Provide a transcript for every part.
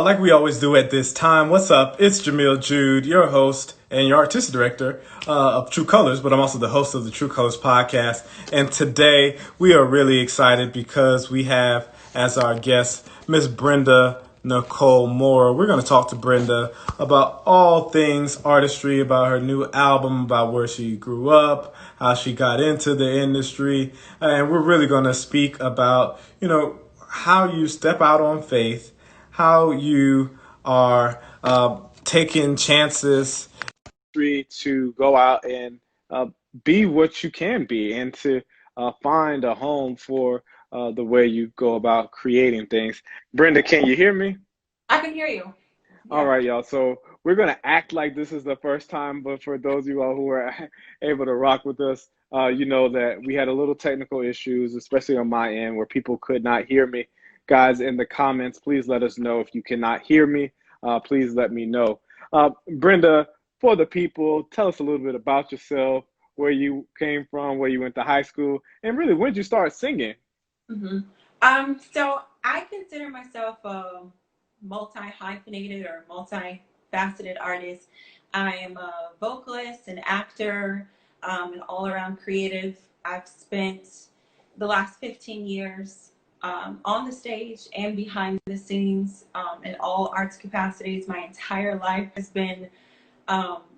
Like we always do at this time, what's up? It's Jamil Jude, your host and your artistic director of TrueColors, but I'm also the host of the TrueColors podcast. And today we are really excited because we have as our guest Miss Brenda Nicole Moorer. We're going to talk to Brenda about all things artistry, about her new album, about where she grew up, how she got into the industry, and we're really going to speak about, how you step out on faith, how you are taking chances to go out and uh, be what you can be and to find a home for the way you go about creating things. Brenda, can you hear me? I can hear you. All Yeah. right, y'all. So we're going to act like this is the first time, but for those of you all who are able to rock with us, you know that we had a little technical issues, especially on my end, where people could not hear me. Guys, in the comments, please let us know if you cannot hear me. Please let me know. Brenda, for the people, tell us a little bit about yourself, where you came from, where you went to high school, and really, when did you start singing? hmm so I consider myself a multi-hyphenated or multi-faceted artist. I am a vocalist, an actor, an all-around creative. I've spent the last 15 years on the stage and behind the scenes in all arts capacities. My entire life has been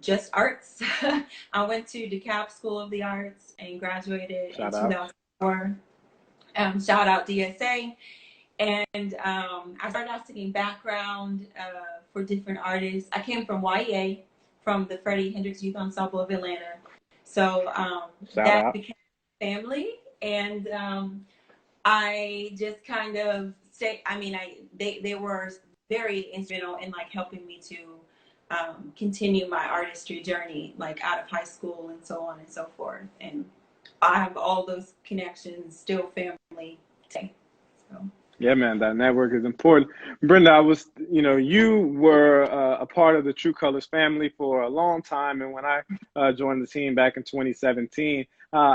just arts. I went to DeKalb School of the Arts and graduated in Shout out. 2004. Shout out DSA. And I started out singing background for different artists. I came from YA, from the Freddie Hendrix Youth Ensemble of Atlanta. So Shout that out. became family. And I just kind of they were very instrumental in like helping me to continue my artistry journey, like out of high school and so on and so forth. And I have all those connections, still family today. So. Yeah, man, that network is important. Brenda, you were a part of the True Colors family for a long time. And when I joined the team back in 2017,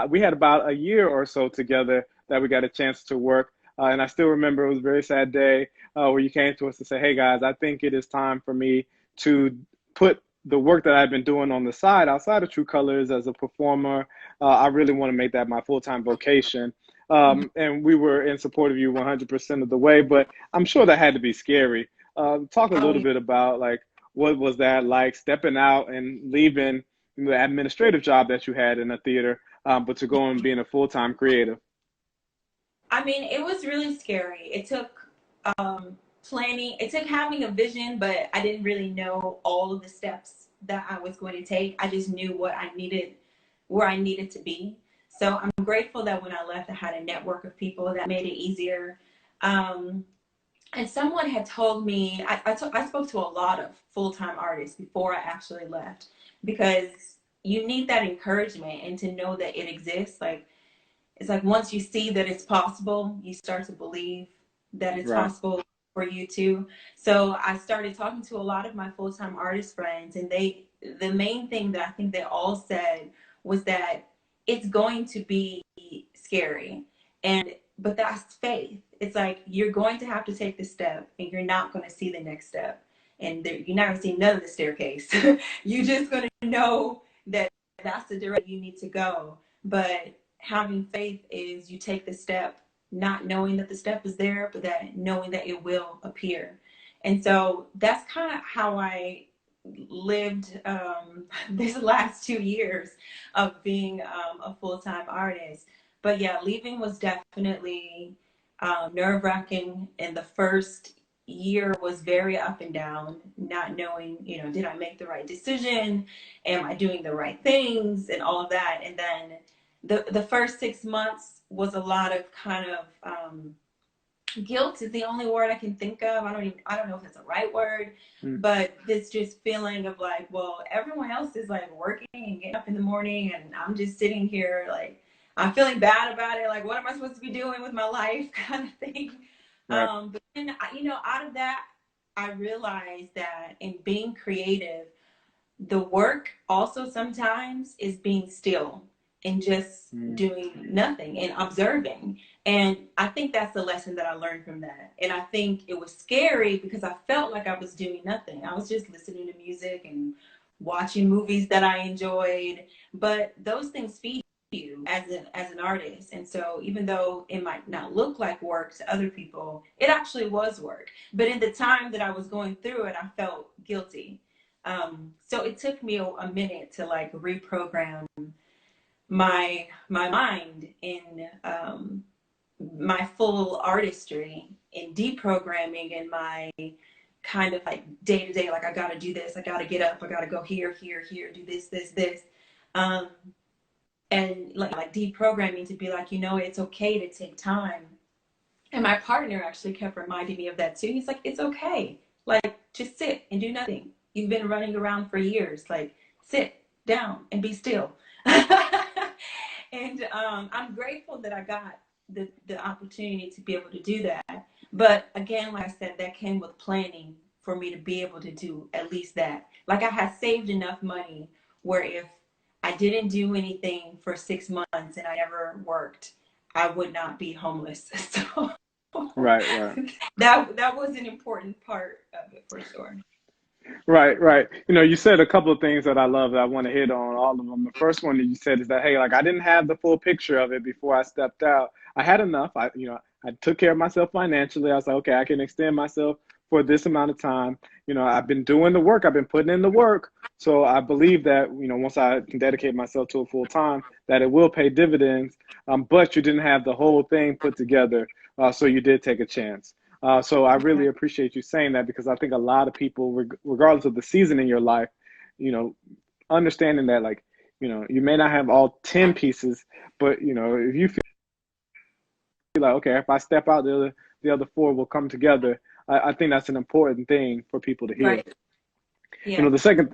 we had about a year or so together that we got a chance to work. And I still remember it was a very sad day where you came to us to say, hey, guys, I think it is time for me to put the work that I've been doing on the side, outside of True Colors as a performer. I really want to make that my full-time vocation. And we were in support of you 100% of the way, but I'm sure that had to be scary. Talk a Oh, little yeah. bit about like what was that like stepping out and leaving the administrative job that you had in the theater, but to go and being a full-time creative. I mean, it was really scary. It took planning, it took having a vision, but I didn't really know all of the steps that I was going to take. I just knew what I needed, where I needed to be. So I'm grateful that when I left, I had a network of people that made it easier. Um, and someone had told me, I spoke to a lot of full-time artists before I actually left because you need that encouragement and to know that it exists. Like, it's like once you see that it's possible, you start to believe that it's Right. possible for you too. So I started talking to a lot of my full-time artist friends, and the main thing that I think they all said was that it's going to be scary. And but that's faith. It's like you're going to have to take the step and you're not going to see the next step. And you're not going to see none of the staircase. You're just going to know that that's the direction you need to go. But having faith is you take the step, not knowing that the step is there, but that knowing that it will appear. And so that's kind of how I lived these last 2 years of being a full-time artist. But yeah, leaving was definitely nerve-wracking. And the first year was very up and down, not knowing, did I make the right decision? Am I doing the right things? And all of that. And then the first 6 months was a lot of kind of guilt is the only word I can think of. I don't know if it's the right word, Mm. but this just feeling of like, well, everyone else is like working and getting up in the morning and I'm just sitting here like I'm feeling bad about it. Like, what am I supposed to be doing with my life kind of thing. Right. But then, out of that, I realized that in being creative, the work also sometimes is being still and just Mm. doing nothing and observing And I think that's the lesson that I learned from that. And I think it was scary because I felt like I was doing nothing. I was just listening to music and watching movies that I enjoyed. But those things feed you as an artist. And so even though it might not look like work to other people, it actually was work. But in the time that I was going through it, I felt guilty. So it took me a minute to like reprogram my mind in my full artistry, in deprogramming, and my kind of like day to day, like I gotta do this, I gotta get up, I gotta go here, here, here, do this. Um, and like deprogramming to be like, you know, it's okay to take time. And my partner actually kept reminding me of that too. He's like, it's okay. Like, just sit and do nothing. You've been running around for years. Like, sit down and be still. And I'm grateful that I got the opportunity to be able to do that. But again, like I said, that came with planning for me to be able to do at least that. Like I had saved enough money where if I didn't do anything for 6 months and I never worked, I would not be homeless. So Right, right. that was an important part of it for sure. Right, right. You know, you said a couple of things that I love that I want to hit on all of them. The first one that you said is that, hey, like I didn't have the full picture of it before I stepped out. I had enough. I took care of myself financially. I was like, okay, I can extend myself for this amount of time. You know, I've been doing the work. I've been putting in the work. So I believe that, you know, once I can dedicate myself to it full time, that it will pay dividends. But you didn't have the whole thing put together. So you did take a chance. So I really Okay. appreciate you saying that because I think a lot of people, regardless of the season in your life, you know, understanding that like, you know, you may not have all 10 pieces, but you know, if you feel like, okay, if I step out, the other four will come together. I think that's an important thing for people to hear. Right. You know, Yeah.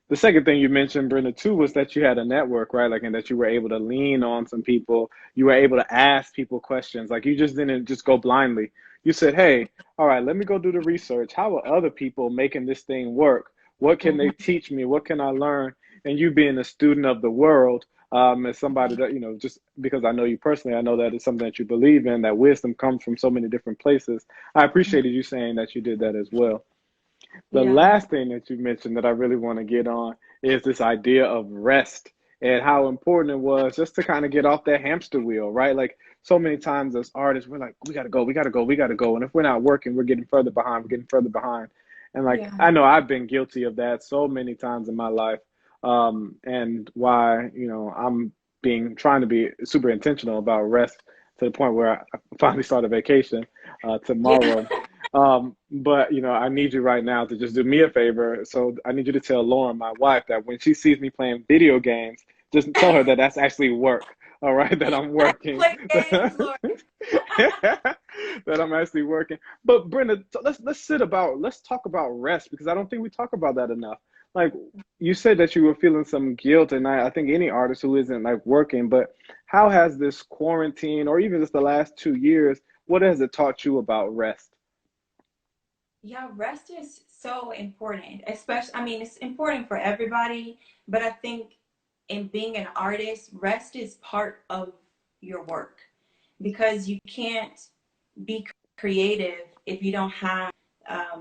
the second thing you mentioned, Brenda, too, was that you had a network, right? Like, and that you were able to lean on some people. You were able to ask people questions. Like, you just didn't just go blindly. You said, hey, all right, let me go do the research. How are other people making this thing work? What can they Mhm. teach me? What can I learn? And you being a student of the world, as somebody that, you know, just because I know you personally, I know that it's something that you believe in, that wisdom comes from so many different places. I appreciated you saying that you did that as well. The Yeah. last thing that you mentioned that I really want to get on is this idea of rest and how important it was just to kind of get off that hamster wheel, right? Like so many times as artists, we're like, we got to go, we got to go, we got to go. And if we're not working, we're getting further behind, we're getting further behind. And like, Yeah. I know I've been guilty of that so many times in my life. And why, you know, I'm trying to be super intentional about rest to the point where I finally start a vacation Yeah. tomorrow. But you know, I need you right now to just do me a favor. So I need you to tell Lauren, my wife, that when she sees me playing video games, just tell her that that's actually work. All right, that I'm I working, play games, Lord. that I'm actually working. But Brenda, let's talk about rest because I don't think we talk about that enough. Like you said that you were feeling some guilt, and I think any artist who isn't like working, but how has this quarantine or even just the last 2 years, what has it taught you about rest? Yeah, rest is so important, especially, I mean, it's important for everybody, but I think in being an artist, rest is part of your work because you can't be creative if you don't have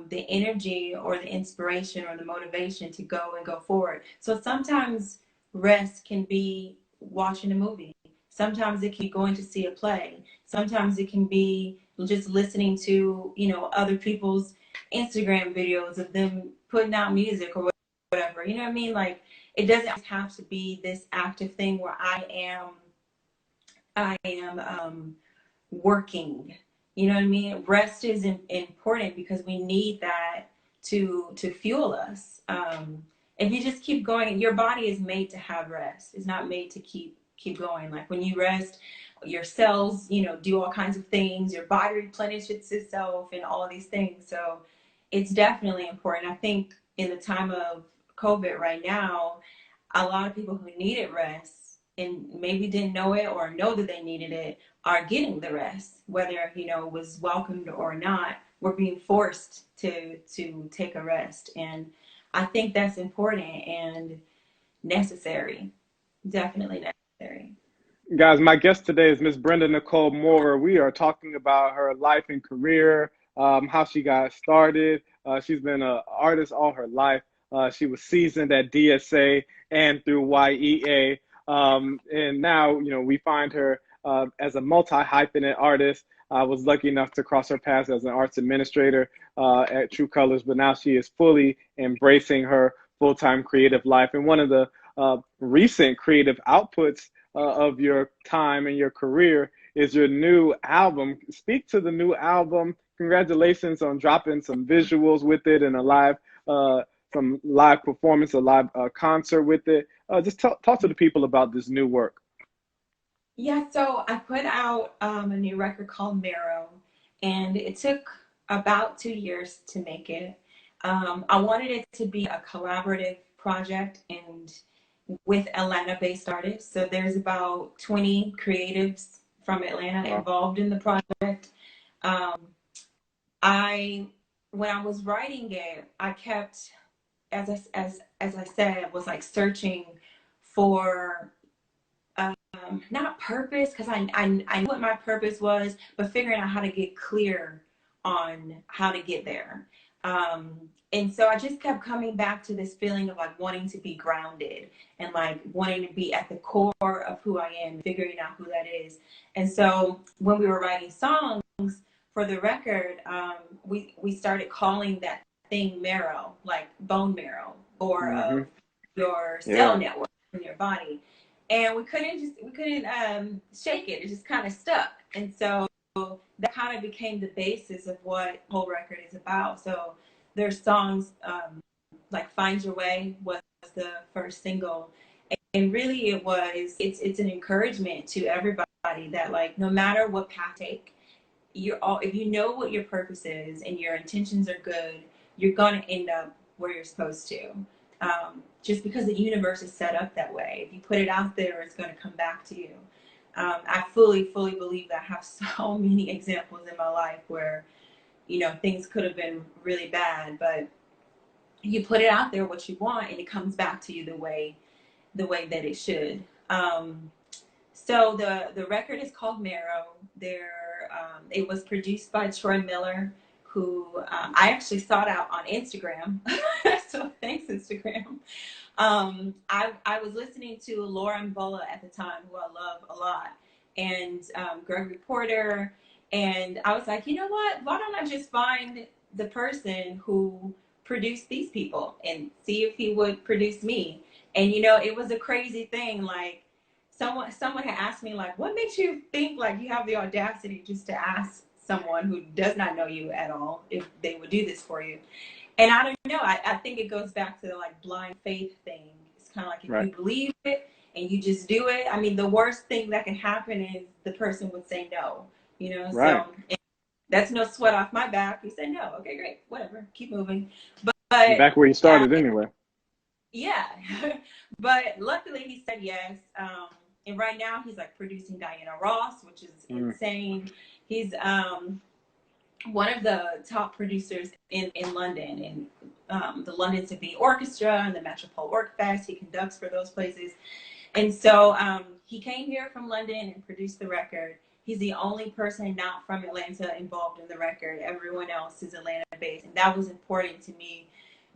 the energy or the inspiration or the motivation to go and go forward. So sometimes rest can be watching a movie. Sometimes it can be going to see a play. Sometimes it can be just listening to, you know, other people's Instagram videos of them putting out music or whatever. You know what I mean? Like it doesn't have to be this active thing where I am working. You know what I mean? Rest is important because we need that to fuel us. If you just keep going, your body is made to have rest. It's not made to keep going. Like when you rest, your cells, you know, do all kinds of things. Your body replenishes itself and all these things. So it's definitely important. I think in the time of COVID right now, a lot of people who needed rest and maybe didn't know it or know that they needed it are getting the rest, whether you know was welcomed or not. We're being forced to take a rest, and I think that's important and necessary. Definitely necessary. Guys, my guest today is Miss Brenda Nicole Moorer. We are talking about her life and career, how she got started. She's been an artist all her life. She was seasoned at DSA and through YEA. And now, we find her as a multi-hyphenate artist. I was lucky enough to cross her paths as an arts administrator at TrueColors, but now she is fully embracing her full-time creative life. And one of the recent creative outputs of your time and your career is your new album. Speak to the new album. Congratulations on dropping some visuals with it and a live, some live performance, a live concert with it. Just talk to the people about this new work. Yeah, so I put out a new record called Marrow, and it took about 2 years to make it. I wanted it to be a collaborative project and with Atlanta-based artists. So there's about 20 creatives from Atlanta involved in the project. When I was writing it, I kept, as I said, was like searching for not purpose, because I knew what my purpose was, but figuring out how to get clear on how to get there. And so I just kept coming back to this feeling of like wanting to be grounded and like wanting to be at the core of who I am, figuring out who that is. And so when we were writing songs for the record, we started calling that thing marrow, like bone marrow, or of your cell network in your body. And we couldn't shake it. It just kind of stuck. And so that kind of became the basis of what the whole record is about. So there's songs like Find Your Way was the first single. And really it's an encouragement to everybody that like no matter what path you take, if you know what your purpose is and your intentions are good, you're gonna end up where you're supposed to. Just because the universe is set up that way. If you put it out there, it's going to come back to you. I fully believe that I have so many examples in my life where, things could have been really bad, but you put it out there what you want and it comes back to you the way that it should. So the record is called Marrow. It was produced by Troy Miller, who I actually sought out on Instagram. So thanks, Instagram. I was listening to Lauren Bola at the time, who I love a lot, and Gregory Porter. And I was like, you know what? Why don't I just find the person who produced these people and see if he would produce me? And, it was a crazy thing. Like someone had asked me, like, what makes you think like you have the audacity just to ask someone who does not know you at all if they would do this for you? And I don't know. I think it goes back to the like blind faith thing. It's kind of like if you believe it and you just do it. I mean, the worst thing that can happen is the person would say no. So that's no sweat off my back. You say no. Okay, great. Whatever. Keep moving. But back where you started anyway. Yeah. But luckily he said yes. And right now he's like producing Diana Ross, which is insane. He's one of the top producers in London, in the London Symphony Orchestra and the Metropole Orc Fest. He conducts for those places. And so he came here from London and produced the record. He's the only person not from Atlanta involved in the record. Everyone else is Atlanta-based. And that was important to me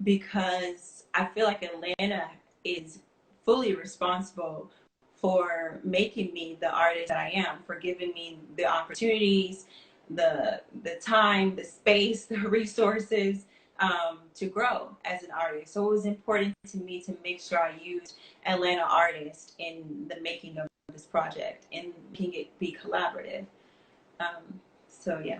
because I feel like Atlanta is fully responsible for making me the artist that I am, for giving me the opportunities, the time, the space, the resources to grow as an artist. So it was important to me to make sure I used Atlanta artists in the making of this project and making it be collaborative. So yeah.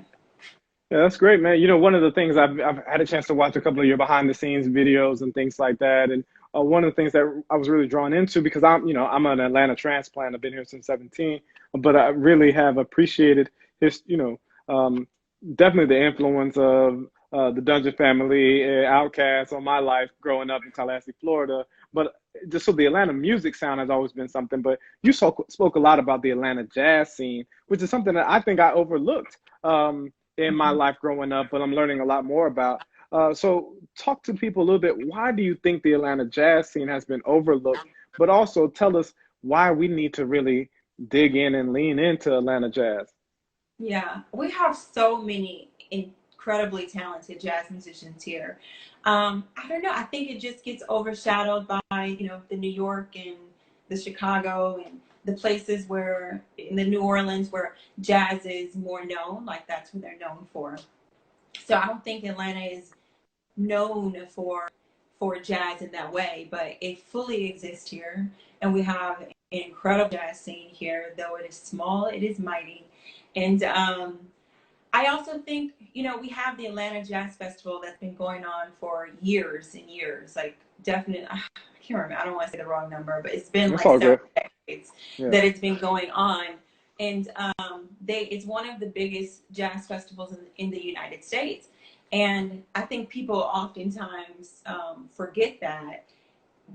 Yeah, that's great, man. One of the things I've had a chance to watch a couple of your behind the scenes videos and things like that. And one of the things that I was really drawn into, because I'm an Atlanta transplant. I've been here since 17, but I really have appreciated his, definitely the influence of the Dungeon Family, Outkast on my life growing up in Tallahassee, Florida. But just so the Atlanta music sound has always been something. But you spoke a lot about the Atlanta jazz scene, which is something that I think I overlooked in my life growing up, but I'm learning a lot more about. So talk to people a little bit. Why do you think the Atlanta jazz scene has been overlooked? But also tell us why we need to really dig in and lean into Atlanta jazz. Yeah, we have so many incredibly talented jazz musicians here. I don't know. I think it just gets overshadowed by, the New York and the Chicago and the places where, in the New Orleans, where jazz is more known. Like that's what they're known for. So I don't think Atlanta is known for jazz in that way, but it fully exists here, and we have an incredible jazz scene here. Though it is small, it is mighty, and I also think, we have the Atlanta Jazz Festival that's been going on for years and years. Like, definitely, I can't remember. I don't want to say the wrong number, but it's been That's like all good. several decades Yeah. that it's been going on. And it's one of the biggest jazz festivals in the United States. And I think people oftentimes forget that.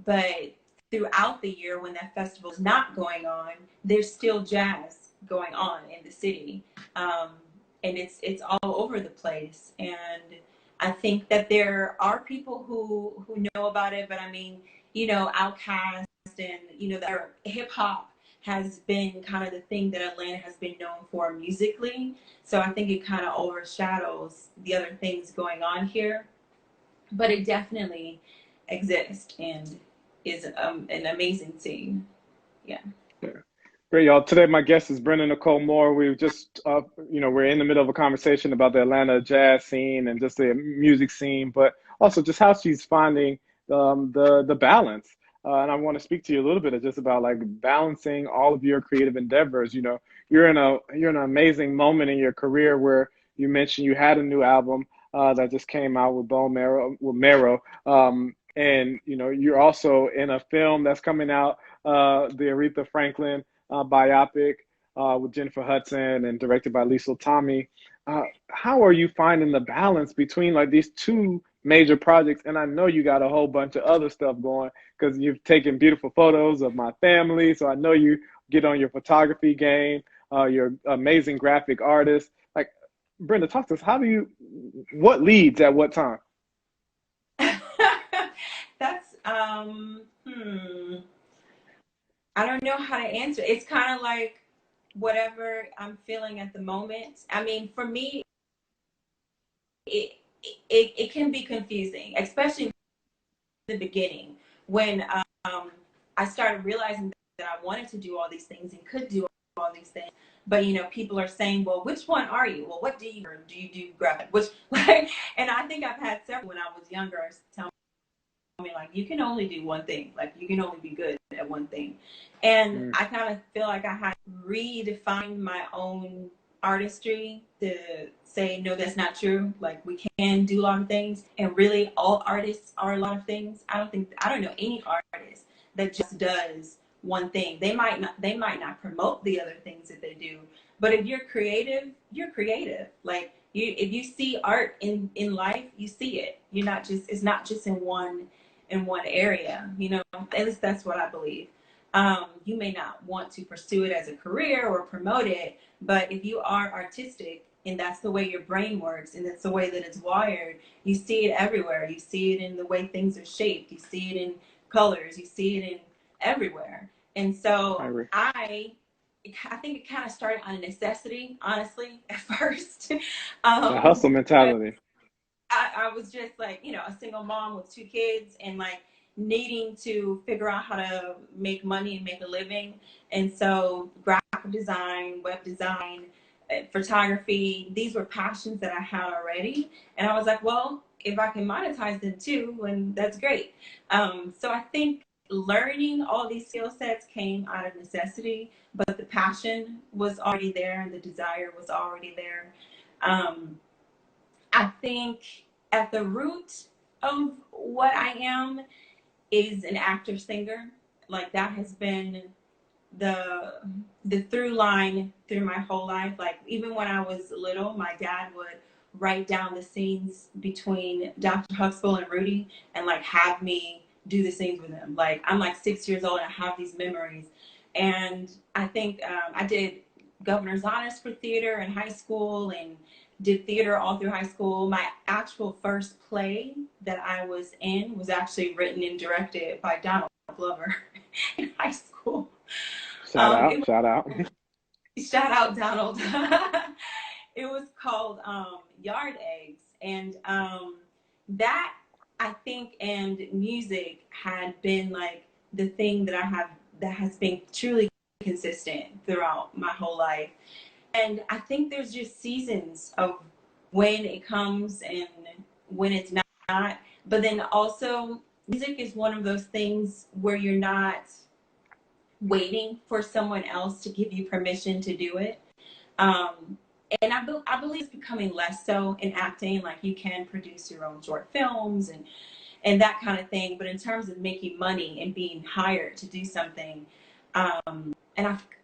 But throughout the year, when that festival is not going on, there's still jazz going on in the city. Um, and it's all over the place. And I think that there are people who know about it, but I mean, Outkast and their hip hop has been kind of the thing that Atlanta has been known for musically. So I think it kind of overshadows the other things going on here. But it definitely exists and is an amazing scene. Yeah. Yeah. Great, y'all. Today, my guest is Brenda Nicole Moorer. We just, we're in the middle of a conversation about the Atlanta jazz scene and just the music scene, but also just how she's finding the balance. And I want to speak to you a little bit of just about like balancing all of your creative endeavors. You're in an amazing moment in your career where you mentioned you had a new album that just came out with Bone Marrow, and you're also in a film that's coming out, the Aretha Franklin biopic with Jennifer Hudson and directed by Lisa Tomei. How are you finding the balance between like these two major projects? And I know you got a whole bunch of other stuff going because you've taken beautiful photos of my family. So I know you get on your photography game. You're an amazing graphic artist. Like, Brenda, talk to us. What leads at what time? That's I don't know how to answer. It's kind of like whatever I'm feeling at the moment. I mean, for me, it it can be confusing, especially in the beginning when I started realizing that I wanted to do all these things and could do all these things. But people are saying, "Well, which one are you? Well, what do you do? Do you do graphic?" Which like, and I think I've had several when I was younger tell me like, you can only do one thing. Like you can only be good at one thing. And Mm, I kind of feel like I had to redefine my own artistry to say, no, that's not true. Like we can do a lot of things. And really all artists are a lot of things. I don't know any artist that just does one thing. They might not promote the other things that they do. But if you're creative, you're creative. Like if you see art in life, you see it. It's not just in one area, at least that's what I believe. You may not want to pursue it as a career or promote it, but if you are artistic and that's the way your brain works and that's the way that it's wired, you see it everywhere. You see it in the way things are shaped. You see it in colors. You see it in everywhere. And I so agree. I think it kind of started on a necessity, honestly, at first. The hustle Because mentality. I was just like, a single mom with two kids and like needing to figure out how to make money and make a living. And so graphic design, web design, photography, these were passions that I had already. And I was like, well, if I can monetize them too, and that's great. So I think learning all these skill sets came out of necessity, but the passion was already there and the desire was already there. Um, I think at the root of what I am is an actor singer. Like that has been the the through line through my whole life. Like even when I was little, my dad would write down the scenes between Dr. Huxtable and Rudy and like have me do the scenes with him. Like I'm like 6 years old and I have these memories. And I think I did governor's honors for theater in high school and did theater all through high school. My actual first play that I was in was actually written and directed by Donald Glover in high school. Shout out, It shout out. was, shout out Donald. It was called Yard Eggs, and that I think and music had been like the thing that has been truly consistent throughout my whole life. And I think there's just seasons of when it comes and when it's not. But then also, music is one of those things where you're not waiting for someone else to give you permission to do it. Um, and I believe it's becoming less so in acting. Like you can produce your own short films and that kind of thing. But in terms of making money and being hired to do something,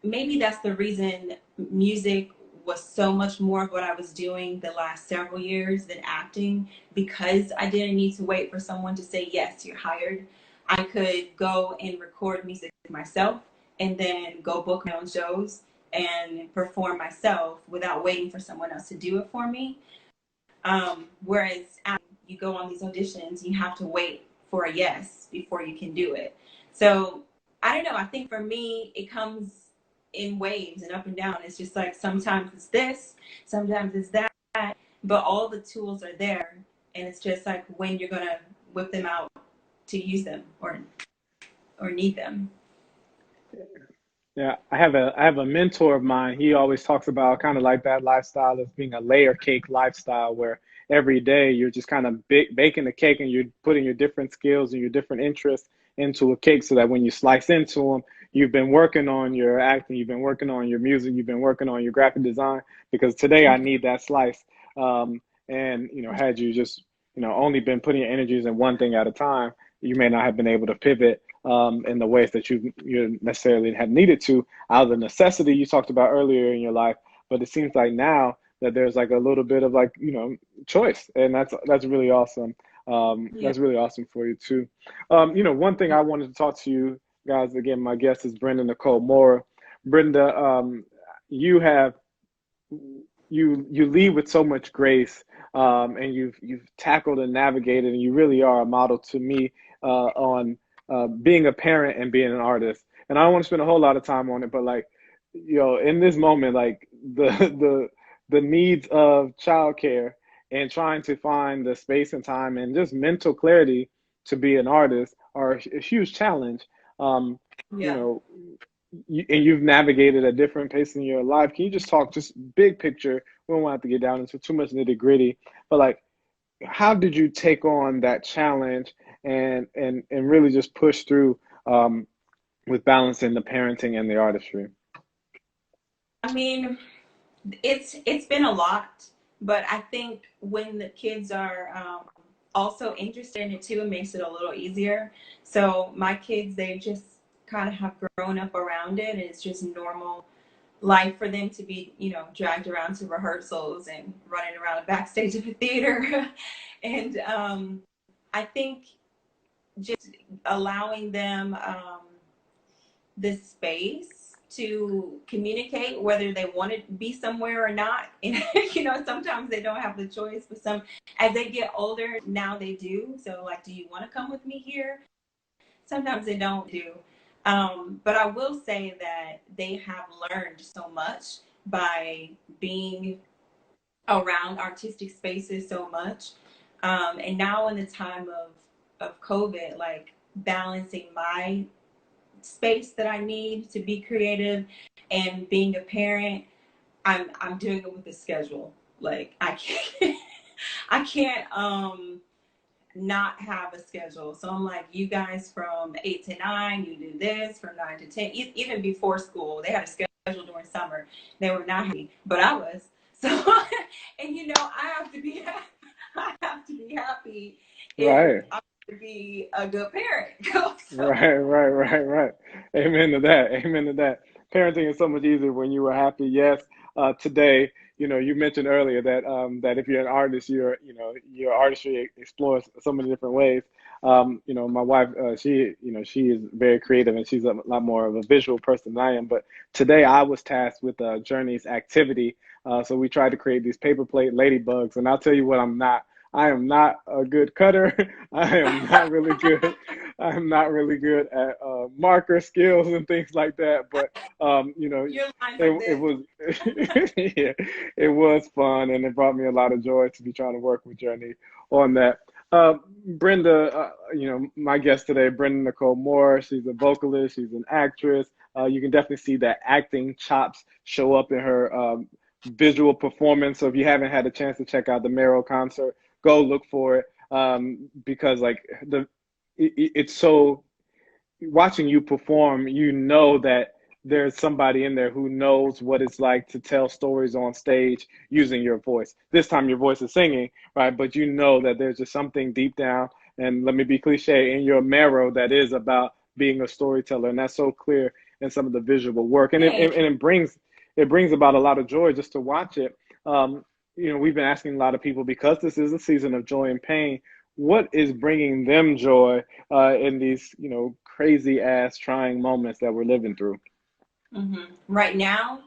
maybe that's the reason music was so much more of what I was doing the last several years than acting, because I didn't need to wait for someone to say, yes, you're hired. I could go and record music myself and then go book my own shows and perform myself without waiting for someone else to do it for me. Whereas you go on these auditions, you have to wait for a yes before you can do it. So I don't know. I think for me, it comes in waves and up and down. It's just like sometimes it's this, sometimes it's that, but all the tools are there, and it's just like when you're gonna whip them out to use them or need them. Yeah, I have a mentor of mine. He always talks about kind of like that lifestyle as being a layer cake lifestyle, where every day you're just kind of baking the cake and you're putting your different skills and your different interests into a cake, so that when you slice into them, you've been working on your acting, you've been working on your music, you've been working on your graphic design, because today I need that slice. And had you just only been putting your energies in one thing at a time, you may not have been able to pivot in the ways that you necessarily had needed to, out of the necessity you talked about earlier in your life. But it seems like now that there's like a little bit of like choice, and that's really awesome. Yeah. That's really awesome for you too. One thing I wanted to talk to you guys, again, my guest is Brenda Nicole Moorer. Brenda, you have you lead with so much grace, and you've tackled and navigated, and you really are a model to me on being a parent and being an artist. And I don't want to spend a whole lot of time on it, but like, in this moment, like the needs of childcare and trying to find the space and time and just mental clarity to be an artist are a huge challenge. Um, you Yeah. know, and you've navigated a different pace in your life. Can you just talk just big picture? We don't have to get down into too much nitty gritty, but like, how did you take on that challenge and really just push through with balancing the parenting and the artistry? I mean, it's been a lot, but I think when the kids are also interested in it too, it makes it a little easier. So my kids, they just kind of have grown up around it, and it's just normal life for them to be, dragged around to rehearsals and running around the backstage of a theater. And I think just allowing them the space to communicate whether they want to be somewhere or not. And sometimes they don't have the choice, but as they get older, now they do. So like, do you want to come with me here? Sometimes they don't do. But I will say that they have learned so much by being around artistic spaces so much. And now in the time of COVID, like balancing my space that I need to be creative and being a parent, I'm doing it with a schedule. Like I can't not have a schedule. So I'm like, you guys from 8 to 9, you do this, from 9 to 10. Even before school, they had a schedule during summer. They were not happy, but I was. So, and I have to be, I have to be happy if Right. I want to be a good parent. So, Right. Amen to that. Amen to that. Parenting is so much easier when you are happy. Yes. Today, you mentioned earlier that that if you're an artist, your artistry explores so many different ways. My wife, she is very creative and she's a lot more of a visual person than I am. But today I was tasked with Journey's activity. So we tried to create these paper plate ladybugs, and I'll tell you what, I'm not. I am not a good cutter. I am not really good. I'm not really good at marker skills and things like that, but you know, Your lines like it this. was yeah, it was fun, and it brought me a lot of joy to be trying to work with Journey on that. Uh, Brenda, you know, my guest today, Brenda Nicole Moorer. She's a vocalist, she's an actress. You can definitely see that acting chops show up in her visual performance. So if you haven't had a chance to check out the Marrow concert, go look for it, because like it's so, watching you perform, you know that there's somebody in there who knows what it's like to tell stories on stage using your voice. This time your voice is singing, right? But you know that there's just something deep down, and let me be cliche, in your marrow that is about being a storyteller. And that's so clear in some of the visual work. And Hey. it brings about a lot of joy just to watch it. You know, we've been asking a lot of people, because this is a season of joy and pain, what is bringing them joy in these, you know, crazy ass trying moments that we're living through. Right now,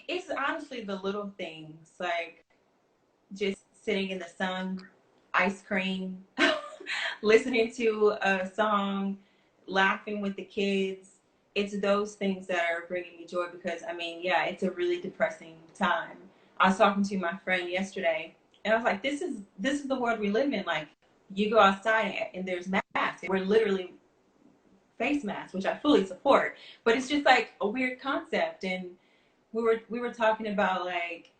it's honestly the little things, like just sitting in the sun, ice cream, listening to a song, laughing with the kids. It's those things that are bringing me joy, because I mean, yeah, it's a really depressing time. I was talking to my friend yesterday, and I was like, this is the world we live in. Like, you go outside and there's masks. We're literally face masks, which I fully support. But it's just like a weird concept. And we were talking about, like,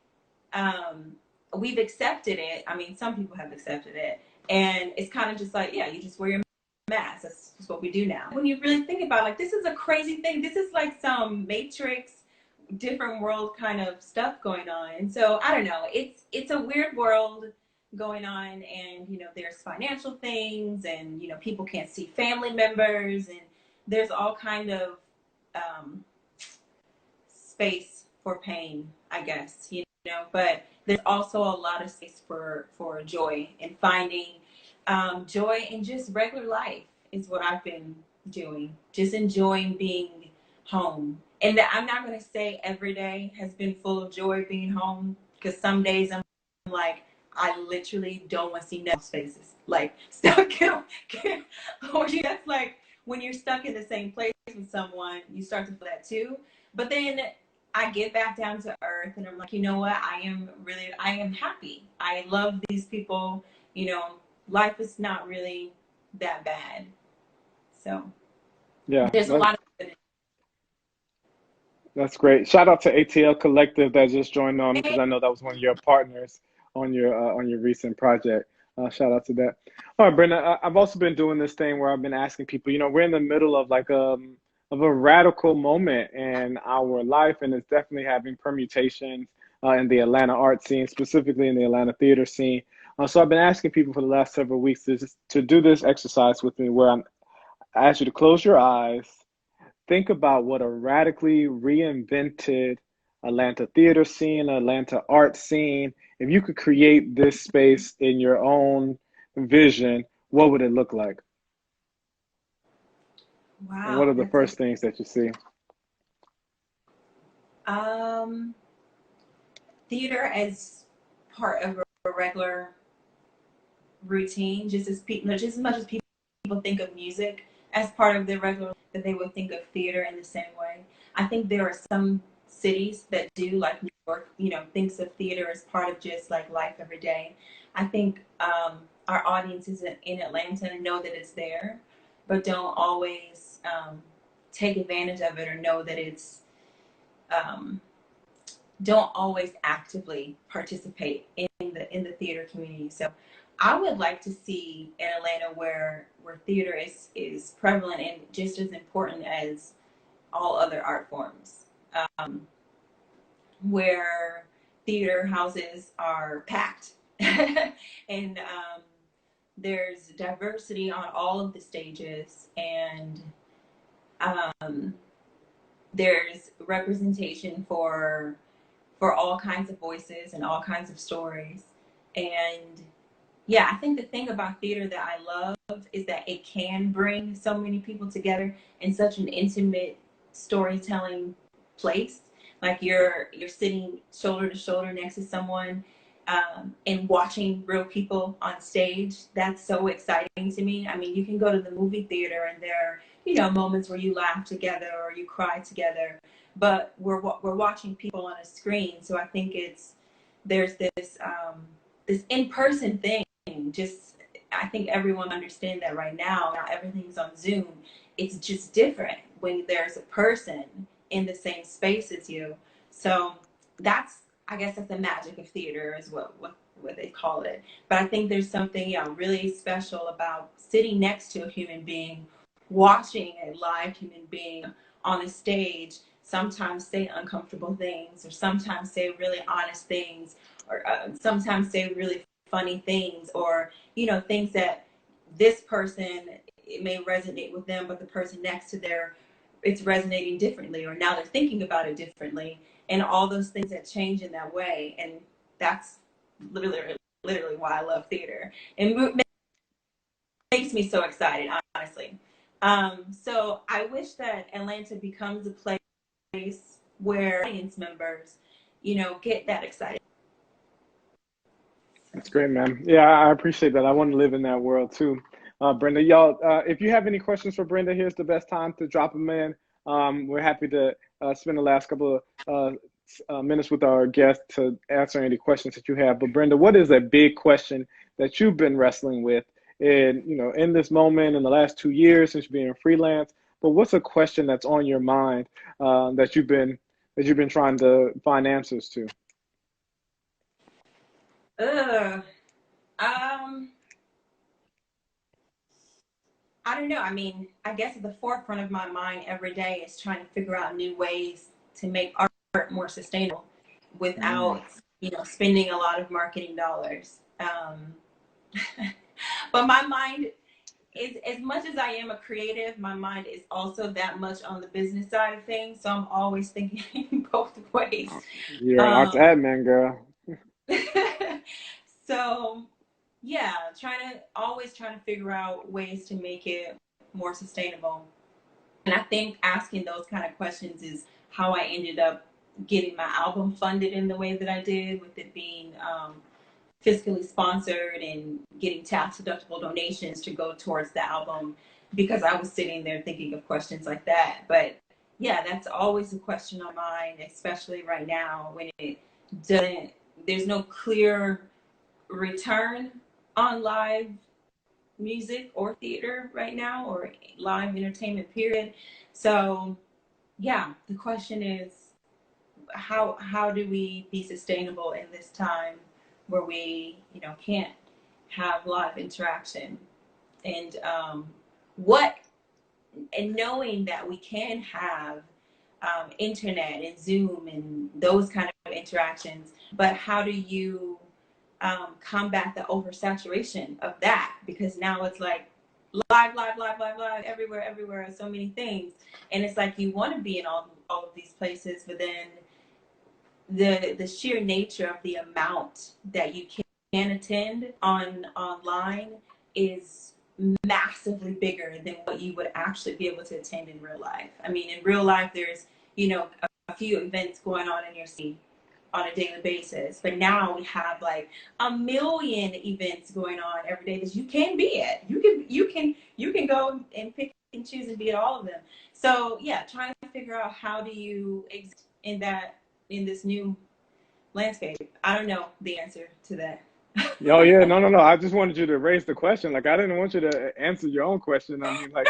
um, we've accepted it. I mean, some people have accepted it, and it's kind of just like, yeah, you just wear your mask. That's just what we do now. When you really think about it, like, this is a crazy thing. This is like some Matrix, different world kind of stuff going on. And so I don't know. It's a weird world going on, and there's financial things, and people can't see family members, and there's all kind of um, space for pain, I guess, but there's also a lot of space for joy, and finding joy in just regular life is what I've been doing. Just enjoying being home. And I'm not going to say every day has been full of joy being home, because some days I'm like, I literally don't want to see no faces. Like, stuck in, or that's like when you're stuck in the same place with someone, you start to feel that too. But then I get back down to earth, and I'm like, you know what? I am happy. I love these people. Life is not really that bad. So Yeah, there's a lot of good. that's great. Shout out to ATL Collective that just joined on, because I know that was one of your partners on your recent project. Shout out to that. All right, Brenda. I've also been doing this thing where I've been asking people. You know, we're in the middle of like of a radical moment in our life, and it's definitely having permutations in the Atlanta art scene, specifically in the Atlanta theater scene. So I've been asking people for the last several weeks to do this exercise with me, where I ask you to close your eyes. Think about what a radically reinvented Atlanta theater scene, Atlanta art scene, if you could create this space in your own vision, what would it look like? And what Wow, are the that's a first things that you see? um theater as part of a regular routine, just as much as people think of music as part of their regular, that they would think of theater in the same way. I think there are some cities that do, like New York, thinks of theater as part of just like life every day. I think our audiences in Atlanta know that it's there, but don't always take advantage of it, or know that it's um, don't always actively participate in the theater community. So I would like to see an Atlanta where theater is prevalent and just as important as all other art forms, where theater houses are packed, and there's diversity on all of the stages, and um, there's representation for all kinds of voices and all kinds of stories. And yeah, I think the thing about theater that I love is that it can bring so many people together in such an intimate storytelling place. Like, you're sitting shoulder to shoulder next to someone, and watching real people on stage, that's so exciting to me. I mean, you can go to the movie theater and there are, moments where you laugh together or you cry together, but we're watching people on a screen. So I think there's this in-person thing. Just, I think everyone understands that right now. Now everything's on Zoom. It's just different when there's a person in the same space as you. So I guess that's the magic of theater, is what they call it. But I think there's something, really special about sitting next to a human being, watching a live human being on a stage, sometimes say uncomfortable things, or sometimes say really honest things, or sometimes say really funny things, or, things that this person, it may resonate with them, but the person next to it's resonating differently, or now they're thinking about it differently, and all those things that change in that way. And that's literally why I love theater. And makes me so excited, honestly. So I wish that Atlanta becomes a place where audience members, get that excited. That's great, man. Yeah, I appreciate that. I want to live in that world too. Brenda, y'all, if you have any questions for Brenda, here's the best time to drop them in. We're happy to spend the last couple of minutes with our guests to answer any questions that you have. But Brenda, what is a big question that you've been wrestling with in this moment in the last 2 years since being freelance? But what's a question that's on your mind that you've been trying to find answers to? I don't know. I mean, I guess at the forefront of my mind every day is trying to figure out new ways to make art more sustainable without, spending a lot of marketing dollars. But my mind is, as much as I am a creative, my mind is also that much on the business side of things. So I'm always thinking both ways. You're an arts admin, girl. So yeah, always trying to figure out ways to make it more sustainable. And I think asking those kind of questions is how I ended up getting my album funded in the way that I did, with it being fiscally sponsored and getting tax deductible donations to go towards the album, because I was sitting there thinking of questions like that. But yeah, that's always a question on mine, especially right now when there's no clear return on live music or theater right now, or live entertainment, period. So yeah, the question is, how do we be sustainable in this time where we can't have live interaction, and knowing that we can have internet and Zoom and those kind of interactions, but how do you combat the oversaturation of that? Because now it's like live, everywhere, so many things, and it's like you want to be in all of these places, but then the sheer nature of the amount that you can attend online is massively bigger than what you would actually be able to attend in real life. I mean, in real life, there's a few events going on in your city on a daily basis, but now we have like a million events going on every day that you can be at. You can go and pick and choose and be at all of them. So yeah, trying to figure out how do you exist in this new landscape. I don't know the answer to that. Oh yeah, no. I just wanted you to raise the question. Like, I didn't want you to answer your own question. I mean, like,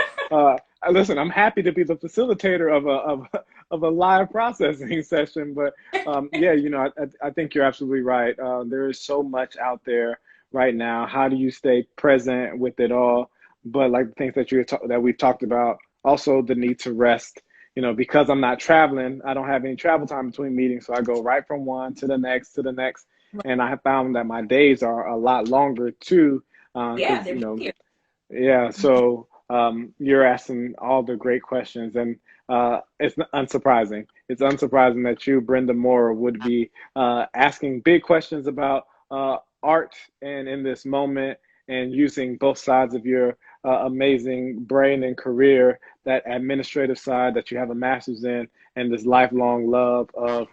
listen, I'm happy to be the facilitator of a live processing session, but yeah, I think you're absolutely right. There is so much out there right now. How do you stay present with it all? But like the things that we've talked about, also the need to rest. Because I'm not traveling, I don't have any travel time between meetings, so I go right from one to the next to the next. And I have found that my days are a lot longer too. Yeah, they're here. Yeah. So you're asking all the great questions, and it's unsurprising. It's unsurprising that you, Brenda Moorer, would be asking big questions about art and in this moment, and using both sides of your amazing brain and career, that administrative side that you have a master's in, and this lifelong love of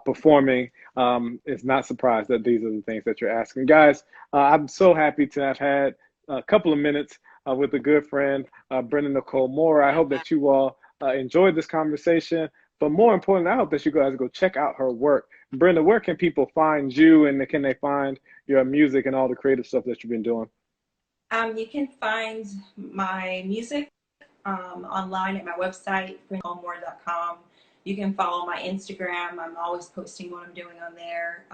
performing is not surprised that these are the things that you're asking. Guys, I'm so happy to have had a couple of minutes with a good friend, Brenda Nicole Moorer. I hope that you all enjoyed this conversation. But more importantly, I hope that you guys go check out her work. Brenda, where can people find you, and can they find your music and all the creative stuff that you've been doing? You can find my music online at my website, brendanicole.com. You can follow my Instagram. I'm always posting what I'm doing on there.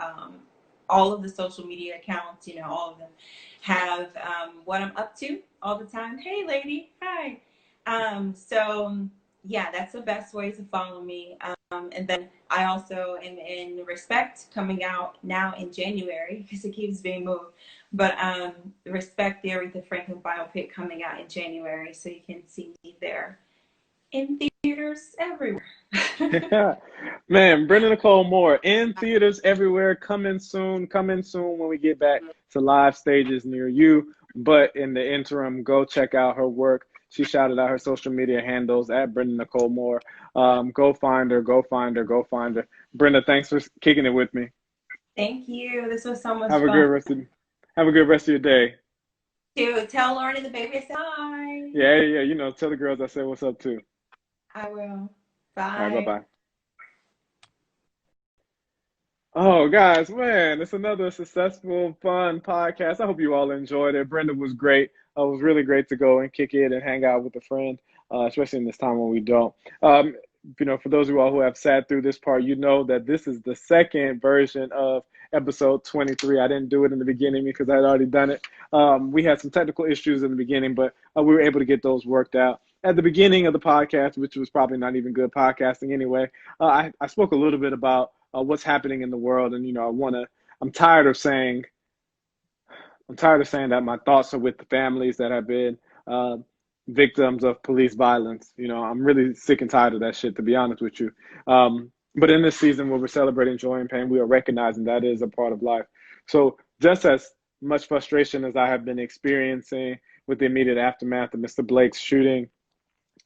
All of the social media accounts, all of them have what I'm up to all the time. Hey, lady. Hi. So yeah, that's the best way to follow me. And then I also am in Respect, coming out now in January because it keeps being moved. But Respect, the Aretha Franklin biopic, coming out in January, so you can see me there in theaters everywhere. Man, Brenda Nicole Moorer in theaters everywhere, coming soon when we get back to live stages near you. But in the interim, go check out her work. She shouted out her social media handles at Brenda Nicole Moorer. Go find her, go find her, go find her. Brenda, thanks for kicking it with me. Thank you. This was so much Have a fun. have a good rest of your day. Tell Lauren and the baby I said hi. Yeah, tell the girls I said what's up too. I will. All Bye. right, bye-bye. Oh, guys, man, it's another successful, fun podcast. I hope you all enjoyed it. Brenda was great. It was really great to go and kick it and hang out with a friend, especially in this time when we don't. For those of you all who have sat through this part, you know that this is the second version of episode 23. I didn't do it in the beginning because I had already done it. We had some technical issues in the beginning, but we were able to get those worked out. At the beginning of the podcast, which was probably not even good podcasting anyway, I spoke a little bit about what's happening in the world, and I'm tired of saying that my thoughts are with the families that have been victims of police violence. I'm really sick and tired of that shit, to be honest with you. But in this season where we're celebrating joy and pain, we are recognizing that is a part of life. So just as much frustration as I have been experiencing with the immediate aftermath of Mr. Blake's shooting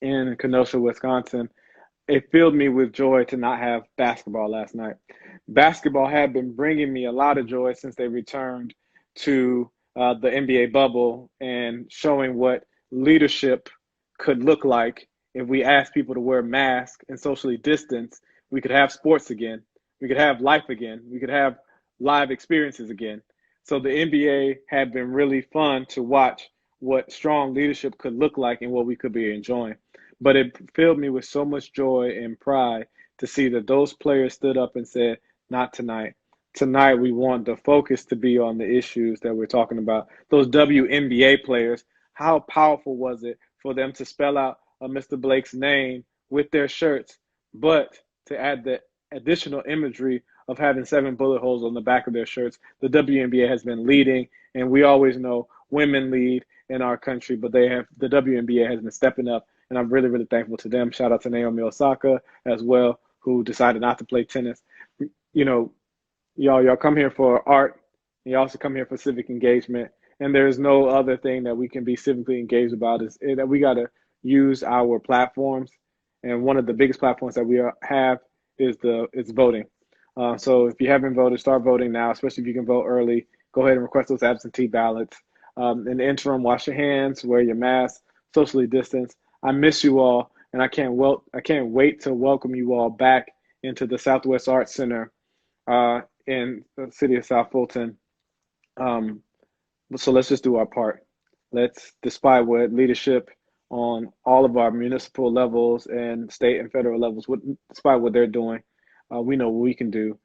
in Kenosha, Wisconsin, it filled me with joy to not have basketball last night. Basketball had been bringing me a lot of joy since they returned to the NBA bubble and showing what leadership could look like if we asked people to wear masks and socially distance. We could have sports again. We could have life again. We could have live experiences again. So the NBA had been really fun to watch what strong leadership could look like and what we could be enjoying. But it filled me with so much joy and pride to see that those players stood up and said, not tonight. Tonight, we want the focus to be on the issues that we're talking about. Those WNBA players, how powerful was it for them to spell out Mr. Blake's name with their shirts, but to add the additional imagery of having 7 bullet holes on the back of their shirts? The WNBA has been leading, and we always know women lead in our country, but the WNBA has been stepping up. And I'm really, really thankful to them. Shout out to Naomi Osaka as well, who decided not to play tennis. Y'all come here for art. You also come here for civic engagement. And there's no other thing that we can be civically engaged about is that we got to use our platforms. And one of the biggest platforms that we have is voting. So if you haven't voted, start voting now, especially if you can vote early. Go ahead and request those absentee ballots. In the interim, wash your hands, wear your mask, socially distance. I miss you all, and I can't wait to welcome you all back into the Southwest Arts Center in the city of South Fulton. So let's just do our part. Despite what leadership on all of our municipal levels and state and federal levels, despite what they're doing, we know what we can do.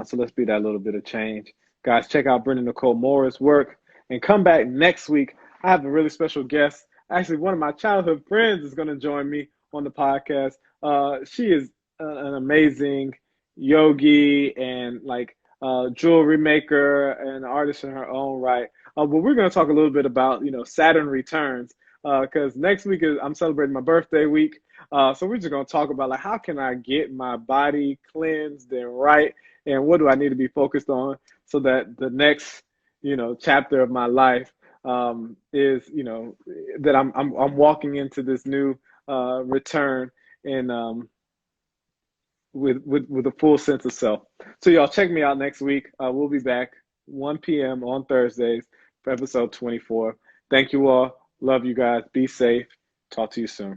So let's be that little bit of change. Guys, check out Brenda Nicole Moorer's work and come back next week. I have a really special guest. Actually, one of my childhood friends is going to join me on the podcast. She is an amazing yogi and jewelry maker and artist in her own right. But we're going to talk a little bit about, Saturn returns, because next week I'm celebrating my birthday week. So we're just going to talk about how can I get my body cleansed and right, and what do I need to be focused on so that the next, chapter of my life is, that I'm walking into this new return in with a full sense of self. So y'all check me out next week. We'll be back 1 p.m. on Thursdays for episode 24. Thank you all. Love you guys. Be safe. Talk to you soon.